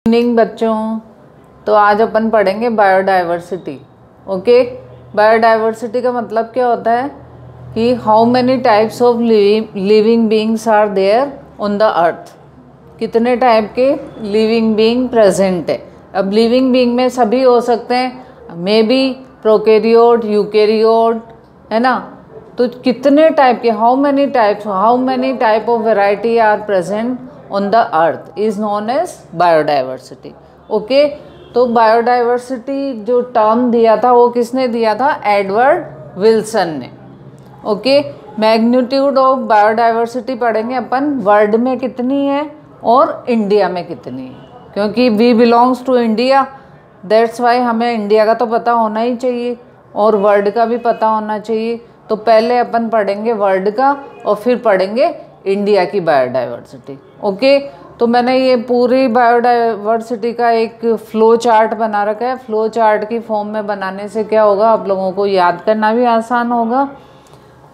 Evening बच्चों, तो आज अपन पढ़ेंगे बायोडाइवर्सिटी। ओके, बायोडाइवर्सिटी का मतलब क्या होता है कि how many types of living beings are there on the earth. कितने टाइप के लिविंग बीइंग प्रेजेंट है। अब लिविंग बीइंग में सभी हो सकते हैं, मे बी प्रोकैरियोट, यूकैरियोट, है ना। तो कितने टाइप के, how many type of variety are present on the earth is known as biodiversity. Okay, तो बायोडाइवर्सिटी जो टर्म दिया था वो किसने दिया था? एडवर्ड विल्सन ने। ओके, मैग्नीट्यूड ऑफ बायोडाइवर्सिटी पढ़ेंगे अपन, वर्ल्ड में कितनी है और इंडिया में कितनी है, क्योंकि we belongs to India, that's why हमें इंडिया का तो पता होना ही चाहिए और वर्ल्ड का भी पता होना चाहिए। तो पहले अपन पढ़ेंगे वर्ल्ड का और फिर पढ़ेंगे इंडिया की बायोडाइवर्सिटी। ओके, तो मैंने ये पूरी बायोडाइवर्सिटी का एक फ्लो चार्ट बना रखा है। फ्लो चार्ट की फॉर्म में बनाने से क्या होगा, आप लोगों को याद करना भी आसान होगा,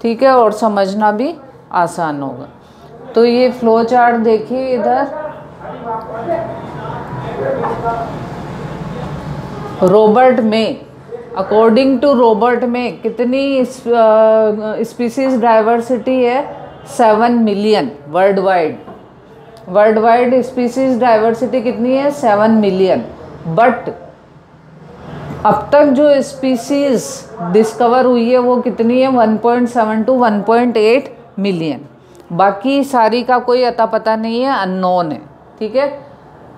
ठीक है, और समझना भी आसान होगा। तो ये फ्लो चार्ट देखिए इधर, रॉबर्ट में, अकॉर्डिंग टू रॉबर्ट में कितनी स्पीसीज डाइवर्सिटी है? 7 million world wide species diversity कितनी है? 7 मिलियन। बट अब तक जो स्पीसीज डिस्कवर हुई है वो कितनी है? 1.7 to 1.8 मिलियन। बाकी सारी का कोई अता पता नहीं है, अननोन है, ठीक है।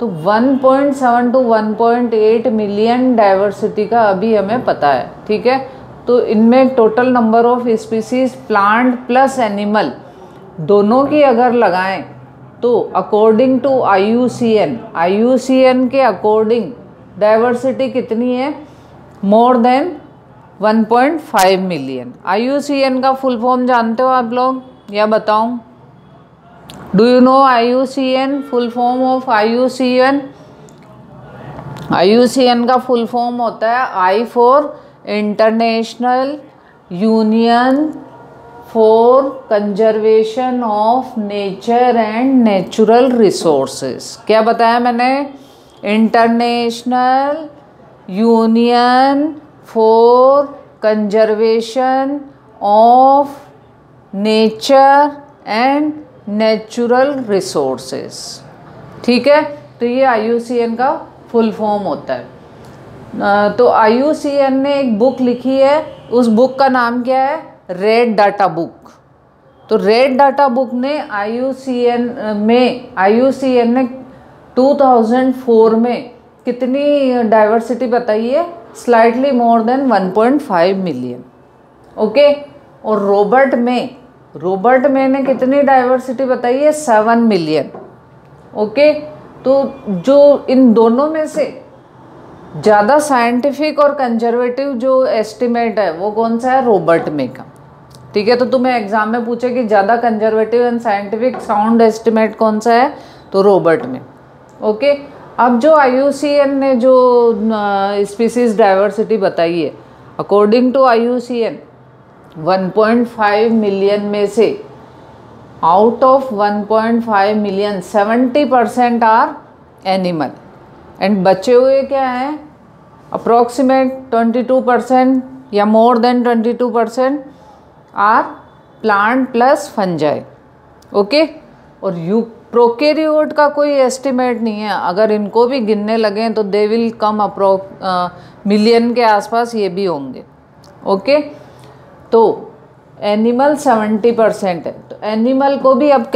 तो 1.7 to 1.8 मिलियन डाइवर्सिटी का अभी हमें पता है, ठीक है। तो इनमें total number of species plant plus animal दोनों की अगर लगाएं तो अकॉर्डिंग टू IUCN के अकॉर्डिंग डाइवर्सिटी कितनी है? More than 1.5 million. IUCN का फुल फॉर्म जानते हो आप लोग या बताऊं? Do you know IUCN? Full form of IUCN? IUCN का फुल फॉर्म होता है I for international union for conservation of nature and natural resources. क्या बताया मैंने? International union for conservation of nature and natural resources, ठीक है। तो ये IUCN का फुल फॉर्म होता है। तो IUCN ने एक बुक लिखी है, उस बुक का नाम क्या है? Red data book. तो रेड डाटा बुक ने IUCN ने 2004 में कितनी डाइवर्सिटी बताई है? Slightly more than 1.5 million. Okay, और रॉबर्ट में ने कितनी डाइवर्सिटी बताई है? 7 मिलियन। ओके, तो जो इन दोनों में से ज़्यादा साइंटिफिक और कंजर्वेटिव जो एस्टिमेट है वो कौन सा है? रॉबर्ट में का, ठीक है। तो तुम्हें एग्जाम में पूछे कि ज़्यादा conservative and scientific sound estimate कौन सा है, तो रॉबर्ट में। ओके, अब जो IUCN ने जो स्पीसीज डाइवर्सिटी बताई है, अकॉर्डिंग टू IUCN 1.5 मिलियन में से out of 1.5 million 70% are animal and बचे हुए क्या हैं? अप्रॉक्सीमेट 22% या more than 22% are plant plus fungi. Okay, और प्रोकैरियोट का कोई एस्टिमेट नहीं है, अगर इनको भी गिनने लगें तो दे विल कम मिलियन के आसपास ये भी होंगे। ओके, तो एनिमल 70% है, तो एनिमल को भी अब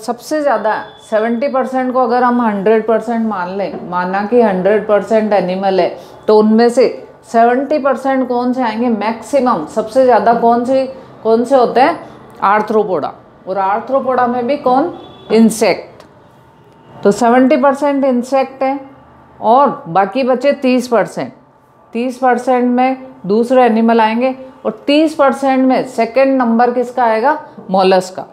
सबसे ज़्यादा 70% को अगर हम 100% मान लें, माना कि 100% एनिमल है, तो उनमें से 70% कौन से आएंगे? मैक्सिमम सबसे ज़्यादा कौन से होते हैं? आर्थ्रोपोडा, और आर्थ्रोपोडा में भी कौन? इंसेक्ट। तो 70% इंसेक्ट है और बाकी बचे 30% में दूसरे एनिमल आएंगे, और 30% में सेकंड नंबर किसका आएगा? मॉलस्क का,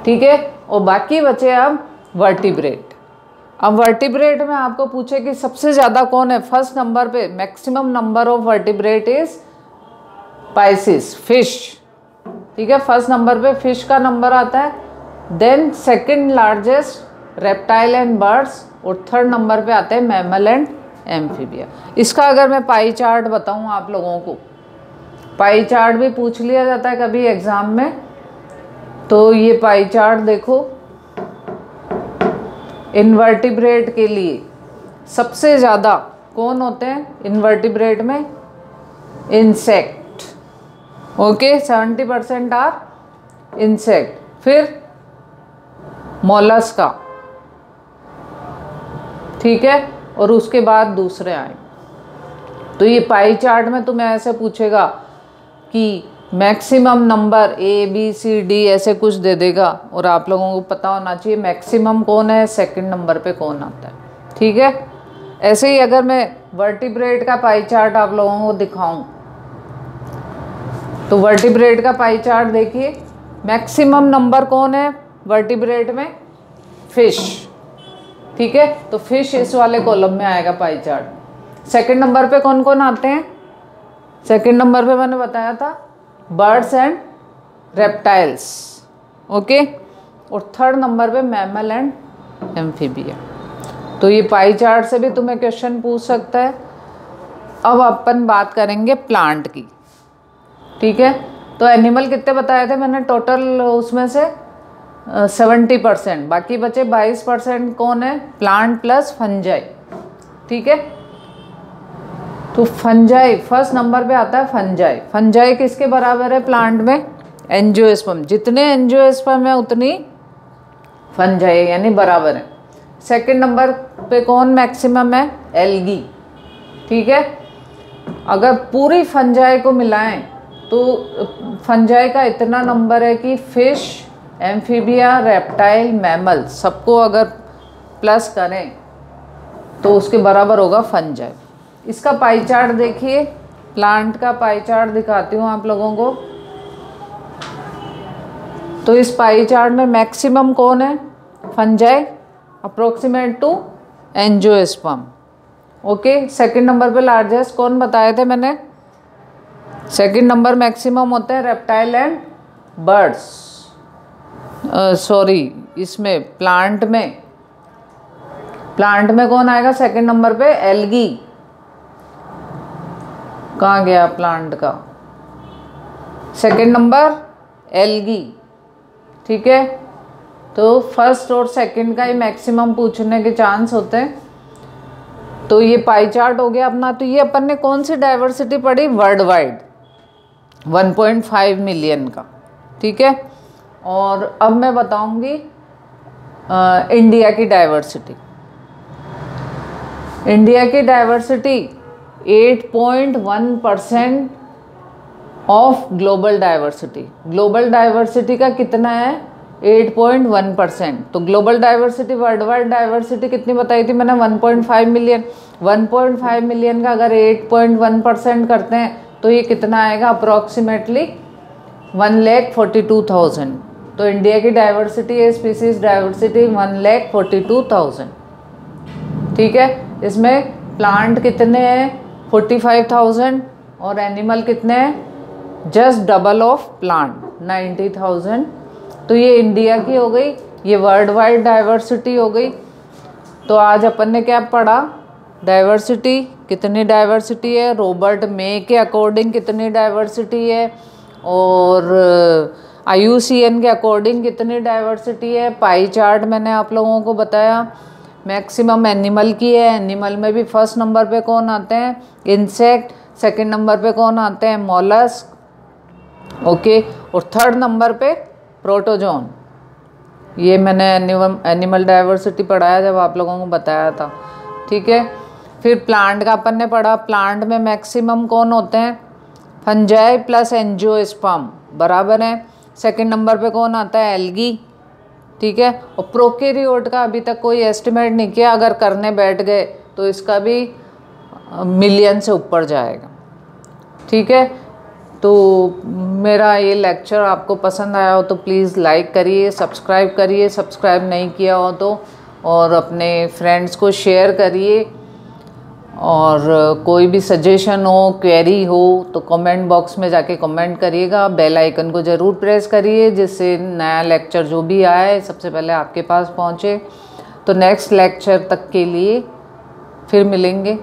ठीक है। और बाकी बचे अब वर्टिब्रेट। अब वर्टिब्रेट में आपको पूछे कि सबसे ज़्यादा कौन है? फर्स्ट नंबर पे maximum number of vertebrate is pisces, fish, ठीक है। फर्स्ट नंबर पे फिश का नंबर आता है। Then second largest reptile and birds और थर्ड नंबर पे आते हैं मैमल एंड एम्फीबिया। इसका अगर मैं पाई चार्ट बताऊं आप लोगों को, पाई चार्ट भी पूछ लिया जाता है कभी एग्जाम में, तो ये पाई चार्ट देखो, इनवर्टिब्रेट के लिए सबसे ज़्यादा कौन होते हैं इनवर्टिब्रेट में? इंसेक्ट। Okay, 70% are insect. फिर मोलस्का, ठीक है, और उसके बाद दूसरे आए। तो ये पाई चार्ट में तुम्हें ऐसे पूछेगा कि maximum number A B C D ऐसे कुछ दे देगा, और आप लोगों को पता होना चाहिए मैक्सिमम कौन है, सेकंड नंबर पे कौन आता है, ठीक है। ऐसे ही अगर मैं वर्टिब्रेट का पाई चार्ट आप लोगों को दिखाऊं, तो वर्टिब्रेट का पाई चार्ट देखिए, मैक्सिमम नंबर कौन है वर्टिब्रेट में? फिश, ठीक है, तो फिश इस वाले कॉलम में आएगा पाई चार्ट। सेकंड नंबर पे कौन कौन आते हैं? सेकंड नंबर पे मैंने बताया था बर्ड्स एंड रेप्टाइल्स, ओके, और थर्ड नंबर पे मैमल एंड एम्फीबिया। तो ये पाई चार्ट से भी तुम्हें क्वेश्चन पूछ सकता है। अब अपन बात करेंगे प्लांट की, ठीक है। तो एनिमल कितने बताए थे मैंने टोटल, उसमें से 70%, बाकी बचे 22% कौन है? प्लांट प्लस फंजाई, ठीक है। तो फंजाई फर्स्ट नंबर पे आता है। फंजाई, फंजाई किसके बराबर है प्लांट में? एंजियोस्पर्म। जितने एंजियोस्पर्म है उतनी फंजाई, यानी बराबर है। सेकंड नंबर पे कौन मैक्सिमम है? एल्गी, ठीक है। अगर पूरी फंजाई को मिलाएं तो फंजाई का इतना नंबर है कि फिश, एम्फीबिया, रेप्टाइल, मैमल सबको अगर प्लस करें तो उसके बराबर होगा फंजाई। इसका पाई चार्ट देखिए, प्लांट का पाई चार्ट दिखाती हूँ आप लोगों को। तो इस पाई चार्ट में मैक्सिमम कौन है? Fungi approximate to angiosperm, okay. Second number पे लार्जेस्ट कौन बताए थे मैंने? सेकंड नंबर मैक्सिमम होते हैं रेप्टाइल एंड बर्ड्स, सॉरी इसमें प्लांट में कौन आएगा सेकंड नंबर पे? एल्गी। कहाँ गया प्लांट का? सेकंड नंबर एल्गी, ठीक है। तो फर्स्ट और सेकंड का ही मैक्सिमम पूछने के चांस होते हैं। तो ये पाई चार्ट हो गया अपना। तो ये अपन ने कौन सी डाइवर्सिटी पढ़ी? वर्ल्ड वाइड 1.5 मिलियन का, ठीक है। और अब मैं बताऊंगी इंडिया की डाइवर्सिटी। इंडिया की diversity 8.1% of global diversity. Global diversity का कितना है? 8.1%। तो global diversity, world wide diversity कितनी बताई थी मैंने? 1.5 मिलियन। 1.5 मिलियन का अगर 8.1% करते हैं तो ये कितना आएगा? अप्रॉक्सीमेटली 1,42,000। तो इंडिया की डाइवर्सिटी है, स्पीसीज डाइवर्सिटी 1,42,000, ठीक है। इसमें प्लांट कितने हैं? 45,000, और एनिमल कितने हैं? Just double of plant 90,000। तो ये इंडिया की हो गई, ये वर्ल्ड वाइड डाइवर्सिटी हो गई। तो आज अपन ने क्या पढ़ा? डाइवर्सिटी, कितनी डाइवर्सिटी है, रॉबर्ट मे के अकॉर्डिंग कितनी डाइवर्सिटी है, और IUCN के अकॉर्डिंग कितनी डाइवर्सिटी है। पाई चार्ट मैंने आप लोगों को बताया। मैक्सिमम एनिमल की है। एनिमल में भी फर्स्ट नंबर पे कौन आते हैं? इंसेक्ट। सेकंड नंबर पे कौन आते हैं? मॉलस्क, ओके, और थर्ड नंबर पे प्रोटोजोन। ये मैंने एनिमल डाइवर्सिटी पढ़ाया जब आप लोगों को बताया था, ठीक है। फिर प्लांट का अपन ने पढ़ा। प्लांट में मैक्सिमम कौन होते हैं? फंजाई प्लस एंजियोस्पर्म बराबर है। सेकंड नंबर पे कौन आता है? एल्गी, ठीक है। और प्रोकैरियोट का अभी तक कोई एस्टिमेट नहीं किया, अगर करने बैठ गए तो इसका भी मिलियन से ऊपर जाएगा, ठीक है। तो मेरा ये लेक्चर आपको पसंद आया हो तो प्लीज़ लाइक करिए, सब्सक्राइब करिए, सब्सक्राइब नहीं किया हो तो, और अपने फ्रेंड्स को शेयर करिए। और कोई भी सजेशन हो, क्वेरी हो तो कमेंट बॉक्स में जाके कमेंट करिएगा। बेल आइकन को ज़रूर प्रेस करिए जिससे नया लेक्चर जो भी आए सबसे पहले आपके पास पहुँचे। तो नेक्स्ट लेक्चर तक के लिए फिर मिलेंगे।